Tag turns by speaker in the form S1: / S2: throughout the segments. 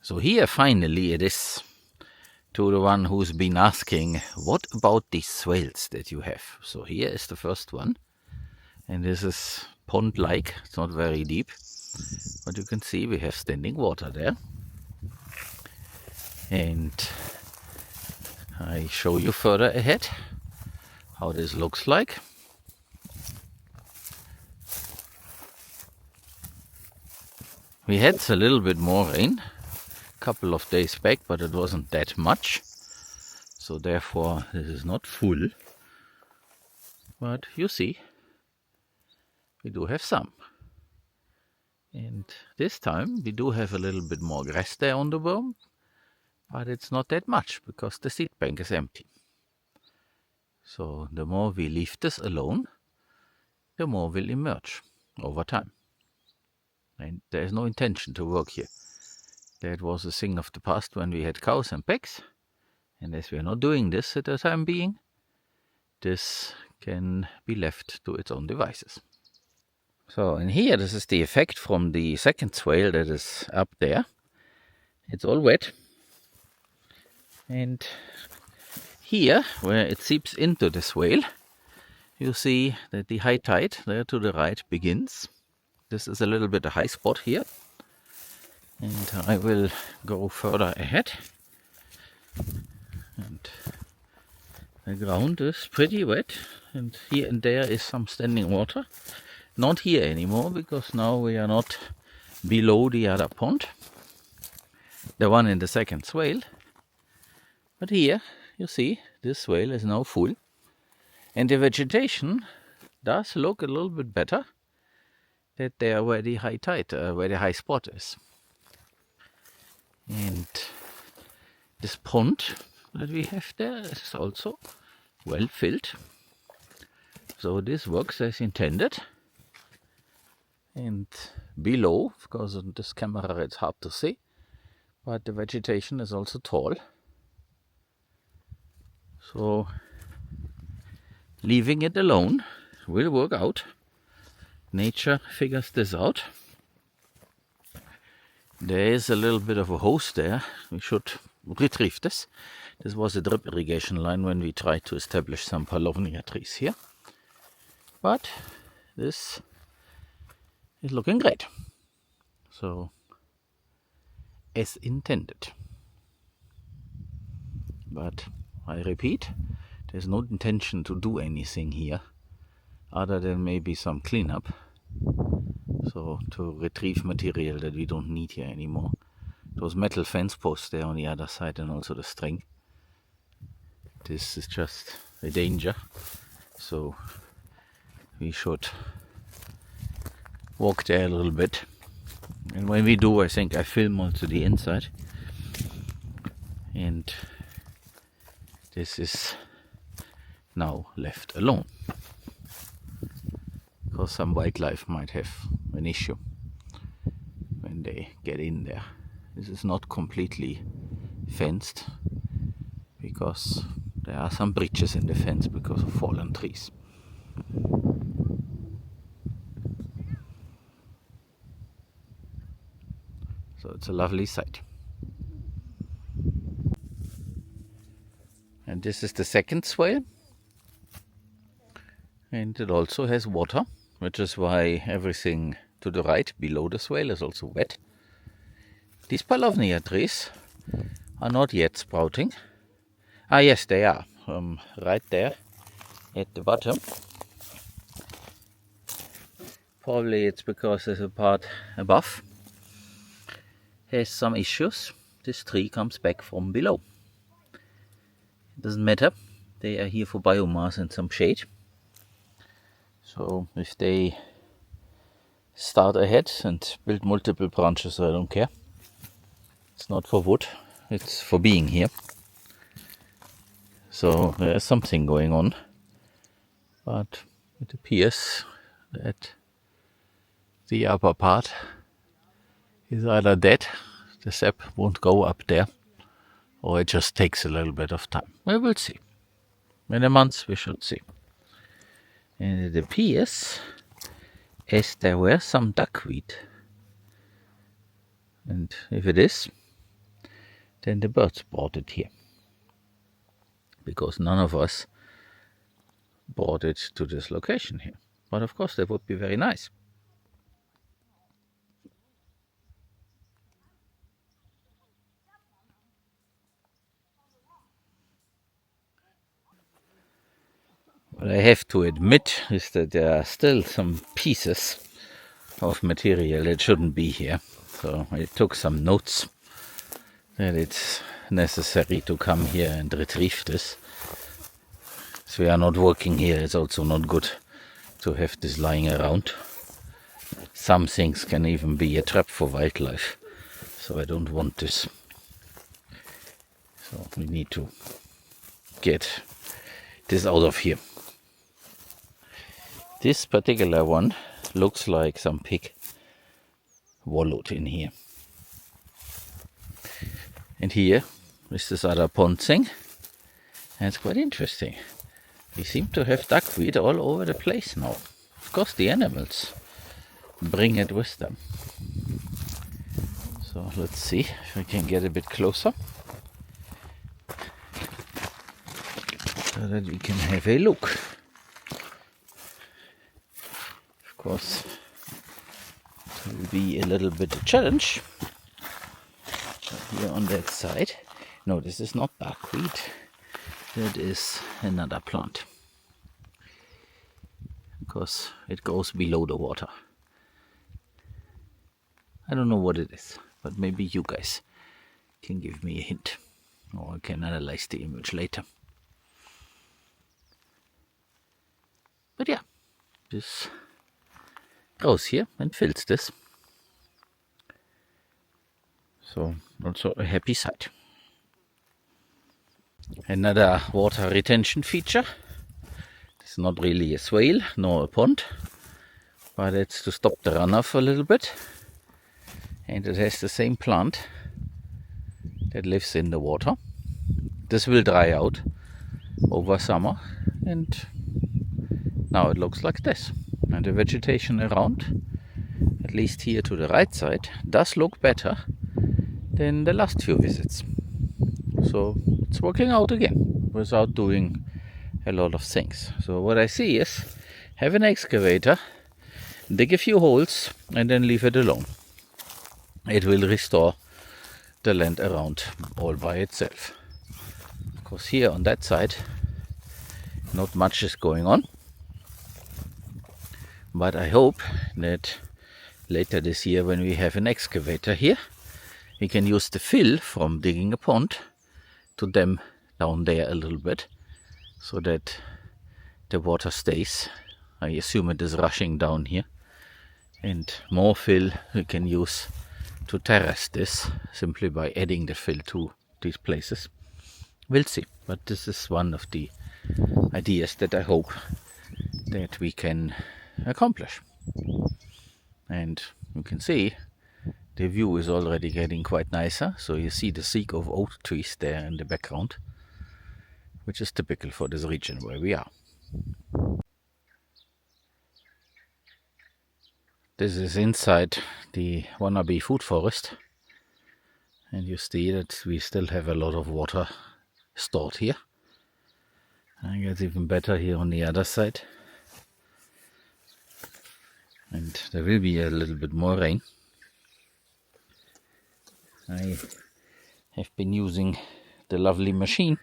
S1: So here finally it is, to the one who's been asking, what about these swales that you have? So here is the first one, and this is pond-like, it's not very deep, but you can see we have standing water there. And I show you further ahead how this looks like. We had a little bit more rain couple of days back, but it wasn't that much, so therefore this is not full, but you see we do have some, and this time we do have a little bit more grass there on the berm, but it's not that much because the seed bank is empty. So the more we leave this alone, the more will emerge over time, and there is no intention to work here. That was a thing of the past when we had cows and pigs, and as we are not doing this at the time being, this can be left to its own devices. So, and here this is the effect from the second swale that is up there. It's all wet, and here where it seeps into the swale, you see that the high tide there to the right begins. This is a little bit a high spot here. And I will go further ahead, and the ground is pretty wet, and here and there is some standing water. Not here anymore, because now we are not below the other pond, the one in the second swale. But here you see this swale is now full, and the vegetation does look a little bit better that there where the high tide, where the high spot is. And this pond that we have there is also well filled, so this works as intended. And below, because on this camera it's hard to see, but the vegetation is also tall, so leaving it alone will work out. Nature figures this out. There is a little bit of a hose there. We should retrieve this. This was a drip irrigation line when we tried to establish some palovnia trees here. But this is looking great. So, as intended. But I repeat, there's no intention to do anything here other than maybe some cleanup. So to retrieve material that we don't need here anymore. Those metal fence posts there on the other side, and also the string. This is just a danger. So we should walk there a little bit. And when we do, I think I film also the inside. And this is now left alone, because some wildlife might have an issue when they get in there. This is not completely fenced, because there are some breaches in the fence because of fallen trees. So it's a lovely sight. And this is the second swale, and it also has water, which is why everything to the right below the swale is also wet. These palovnia trees are not yet sprouting. Ah yes, they are, right there at the bottom. Probably it's because there's a part above has some issues. This tree comes back from below. It doesn't matter, they are here for biomass and some shade. So if they start ahead and build multiple branches, I don't care. It's not for wood, it's for being here. So there's something going on, but it appears that the upper part is either dead, the sap won't go up there, or it just takes a little bit of time. We will see. In a month we should see. And it appears as there were some duckweed. And if it is, then the birds brought it here. Because none of us brought it to this location here. But of course, that would be very nice. What I have to admit is that there are still some pieces of material that shouldn't be here. So I took some notes that it's necessary to come here and retrieve this. As we are not working here, it's also not good to have this lying around. Some things can even be a trap for wildlife, so I don't want this. So we need to get this out of here. This particular one looks like some pig wallowed in here. And here is this other pond thing, and it's quite interesting. We seem to have duckweed all over the place now. Of course, the animals bring it with them. So let's see if we can get a bit closer so that we can have a look. Of course, it will be a little bit a challenge. Here on that side, no, this is not duckweed. That is another plant, because it goes below the water. I don't know what it is, but maybe you guys can give me a hint, or I can analyze the image later. But yeah, this grows here and fills this. So also a happy sight. Another water retention feature. It's not really a swale nor a pond, but it's to stop the runoff a little bit. And it has the same plant that lives in the water. This will dry out over summer, and now it looks like this. And the vegetation around, at least here to the right side, does look better than the last few visits. So it's working out again without doing a lot of things. So what I see is have an excavator, dig a few holes, and then leave it alone. It will restore the land around all by itself. Of course, here on that side, not much is going on. But I hope that later this year, when we have an excavator here, we can use the fill from digging a pond to dam down there a little bit, so that the water stays. I assume it is rushing down here. And more fill we can use to terrace this, simply by adding the fill to these places. We'll see, but this is one of the ideas that I hope that we can accomplish. And you can see the view is already getting quite nicer, so you see the sea of oak trees there in the background, which is typical for this region where we are. This is inside the wannabe food forest, and you see that we still have a lot of water stored here. I guess even better here on the other side, and there will be a little bit more rain. I have been using the lovely machine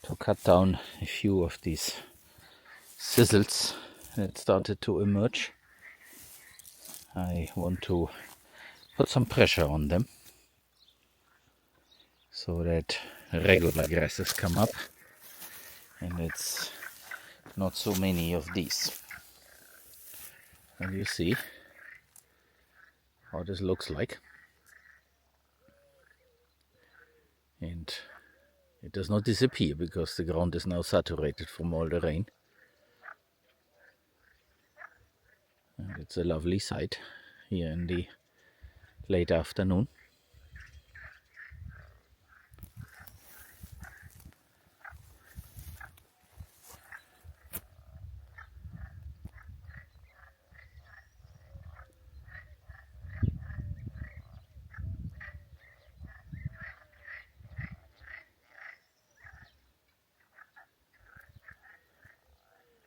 S1: to cut down a few of these sizzles that started to emerge. I want to put some pressure on them so that regular grasses come up and it's not so many of these. And you see how this looks like. And it does not disappear because the ground is now saturated from all the rain. And it's a lovely sight here in the late afternoon.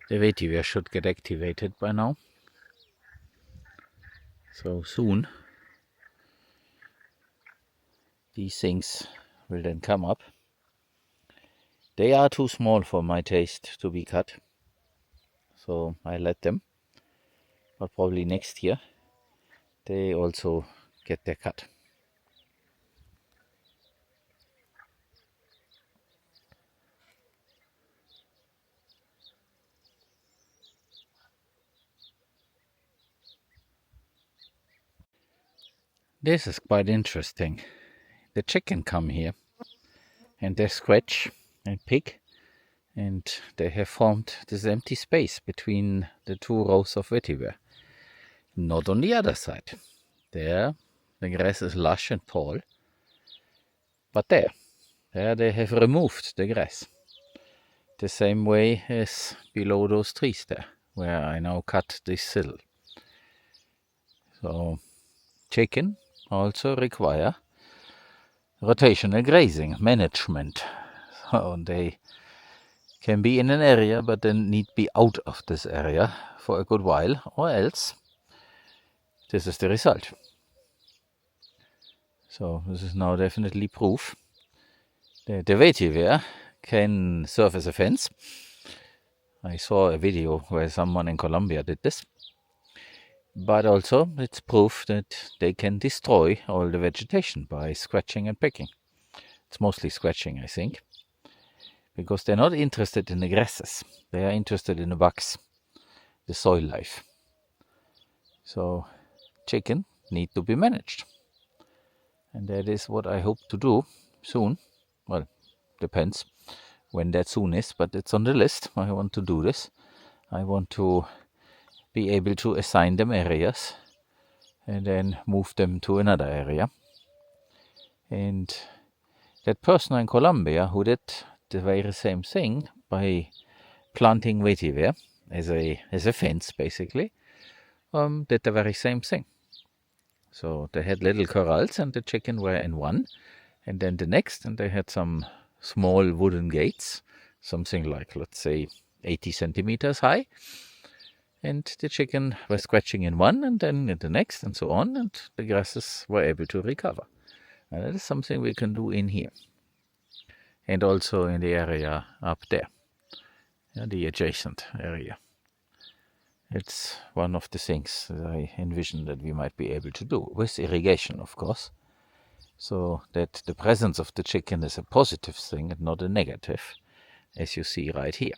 S1: The vetiver should get activated by now. So soon these things will then come up. They are too small for my taste to be cut, so I let them. But probably next year they also get their cut. This is quite interesting. The chicken come here and they scratch and pick, and they have formed this empty space between the two rows of vetiver. Not on the other side. There the grass is lush and tall, but there they have removed the grass. The same way as below those trees there, where I now cut this sill. So chicken also require rotational grazing management. So they can be in an area but then need to be out of this area for a good while, or else this is the result. So this is now definitely proof that the vetiver can serve as a fence. I saw a video where someone in Colombia did this. But also it's proof that they can destroy all the vegetation by scratching and picking. It's mostly scratching, I think, because they're not interested in the grasses. They are interested in the bugs, the soil life. So chicken need to be managed. And that is what I hope to do soon. Well, depends when that soon is, but it's on the list. I want to do this. I want to be able to assign them areas and then move them to another area. And that person in Colombia who did the very same thing by planting vetiver as a fence, basically, did the very same thing. So they had little corrals and the chicken were in one, and then the next, and they had some small wooden gates, something like, let's say, 80 centimeters high. And the chicken were scratching in one, and then in the next, and so on, and the grasses were able to recover. And that is something we can do in here. And also in the area up there, the adjacent area. It's one of the things that I envision that we might be able to do, with irrigation, of course, so that the presence of the chicken is a positive thing and not a negative, as you see right here.